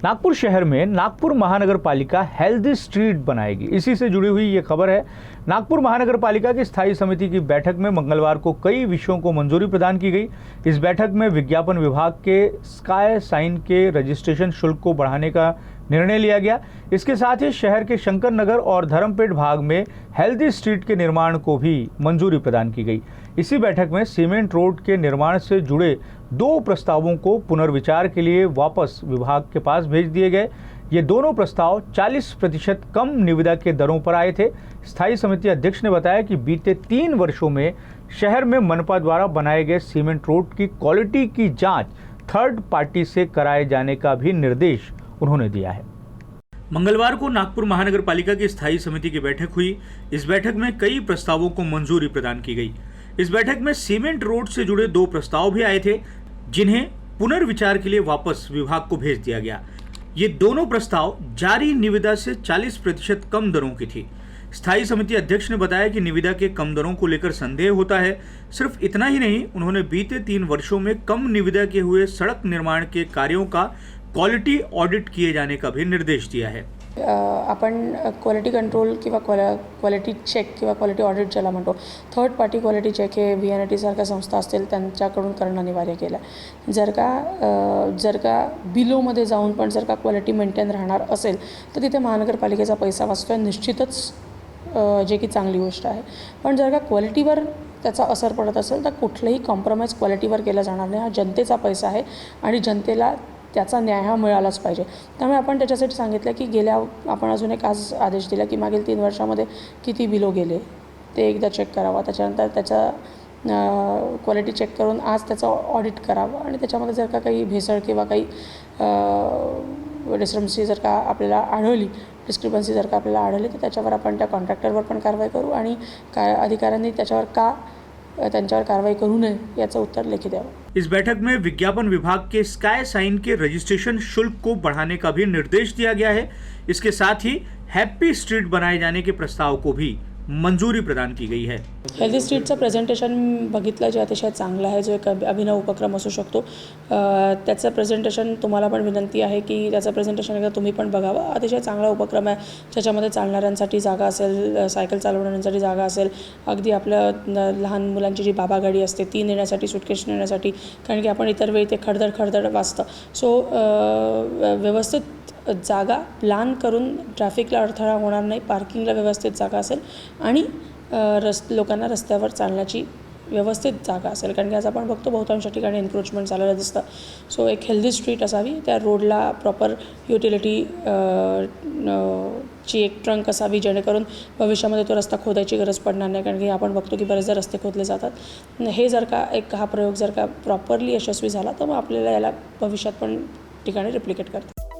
नागपुर शहर में नागपुर महानगर पालिका हेल्दी स्ट्रीट बनाएगी। इसी से जुड़ी हुई ये खबर है। नागपुर महानगर पालिका की स्थायी समिति की बैठक में मंगलवार को कई विषयों को मंजूरी प्रदान की गई। इस बैठक में विज्ञापन विभाग के स्काई साइन के रजिस्ट्रेशन शुल्क को बढ़ाने का निर्णय लिया गया। इसके साथ ही शहर के शंकर नगर और धर्मपेट भाग में हेल्दी स्ट्रीट के निर्माण को भी मंजूरी प्रदान की गई। इसी बैठक में सीमेंट रोड के निर्माण से जुड़े 2 प्रस्तावों को पुनर्विचार के लिए वापस विभाग के पास भेज दिए गए। ये दोनों प्रस्ताव 40% कम निविदा के दरों पर आए थे। स्थायी समिति अध्यक्ष ने बताया कि बीते 3 वर्षों में शहर में मनपा द्वारा बनाए गए सीमेंट रोड की क्वालिटी की जांच थर्ड पार्टी से कराए जाने का भी निर्देश उन्होंने दिया है। मंगलवार को नागपुर महानगर पालिका की स्थायी समिति की बैठक हुई। इस बैठक में कई प्रस्तावों को मंजूरी प्रदान की गई। इस बैठक में सीमेंट रोड से जुड़े 2 प्रस्ताव भी आए थे, जिन्हें पुनर्विचार के लिए वापस विभाग को भेज दिया गया। ये दोनों प्रस्ताव जारी निविदा से 40% कम दरों की थी। स्थायी समिति अध्यक्ष ने बताया कि निविदा के कम दरों को लेकर संदेह होता है। सिर्फ इतना ही नहीं, उन्होंने बीते 3 वर्षों में कम निविदा के हुए सड़क निर्माण के कार्यों का क्वालिटी ऑडिट किए जाने का भी निर्देश दिया है। आपण क्वालिटी कंट्रोल किंवा क्वालिटी चेक किंवा क्वालिटी ऑडिट ज्याला म्हणतो, थर्ड पार्टी क्वालिटी चेक हे VNIT सारख्या संस्था असतील त्यांच्याकडून करणं अनिवार्य केलं आहे। जर का बिलोमध्ये जाऊन पण जर का क्वालिटी मेंटेन राहणार असेल तर तिथे महानगरपालिकेचा पैसा वाचतोय निश्चितच, जे की चांगली गोष्ट आहे। पण जर का क्वालिटीवर त्याचा असर पडत असेल तर कुठलंही कॉम्प्रोमाइज क्वालिटीवर केला जाणार नाही। हा जनतेचा पैसा आहे आणि जनतेला त्याचा न्याय हा मिळालाच पाहिजे। त्यामुळे आपण त्याच्यासाठी सांगितलं की आपण अजून एक आज आदेश दिला की मागील 3 वर्षामध्ये किती बिलो गेले ते एकदा चेक करावा। त्याच्यानंतर त्याचा क्वालिटी चेक करून आज त्याचं ऑडिट करावं आणि त्याच्यामध्ये जर का काही भेसळ किंवा काही डिस्क्रिपन्सी जर का आपल्याला आढळली तर त्याच्यावर आपण त्या कॉन्ट्रॅक्टरवर पण कारवाई करू आणि अधिकाऱ्यांनी त्यांच्यावर कारवाई करू नये याचं उत्तर लिखित द्यावं। इस बैठक में विज्ञापन विभाग के स्काई साइन के रजिस्ट्रेशन शुल्क को बढ़ाने का भी निर्देश दिया गया है। इसके साथ ही हैप्पी स्ट्रीट बनाए जाने के प्रस्ताव को भी मंजूरी प्रदान की गई है। हेल्दी स्ट्रीटचं प्रेझेंटेशन बघितलं जे अतिशय चांगलं आहे, जो एक अभिनव उपक्रम असू शकतो। त्याचं प्रेझेंटेशन तुम्हाला पण विनंती आहे की त्याचं प्रेझेंटेशन एकदा तुम्ही पण बघावं। अतिशय चांगला उपक्रम आहे, ज्याच्यामध्ये चालणाऱ्यांसाठी जागा असेल, सायकल चालवणाऱ्यांसाठी जागा असेल, अगदी आपल्या लहान मुलांची जी बाबा गाडी असते ती नेण्यासाठी, सुटकेस नेण्यासाठी, कारण की आपण इतर वेळी ते खडधड वाजतं। सो व्यवस्थित जागा प्लॅन करून ट्रॅफिकला अडथळा होणार नाही, पार्किंगला व्यवस्थित जागा असेल आणि लोकांना रस्त्यावर चालण्याची व्यवस्थित जागा असेल, कारण की आज आपण बघतो बहुतांश ठिकाणी एन्क्रोचमेंट झालेलं दिसतं। सो एक हेल्दी स्ट्रीट असावी, त्या रोडला प्रॉपर युटिलिटी ची एक ट्रंक असावी, जेणेकरून भविष्यामध्ये तो रस्ता खोदायची गरज पडणार नाही, कारण की आपण बघतो की बरेचदा रस्ते खोदले जातात। हे जर का हा प्रयोग जर का प्रॉपरली यशस्वी झाला तर मग आपल्याला याला भविष्यात पण ठिकाणी रिप्लिकेट करतात।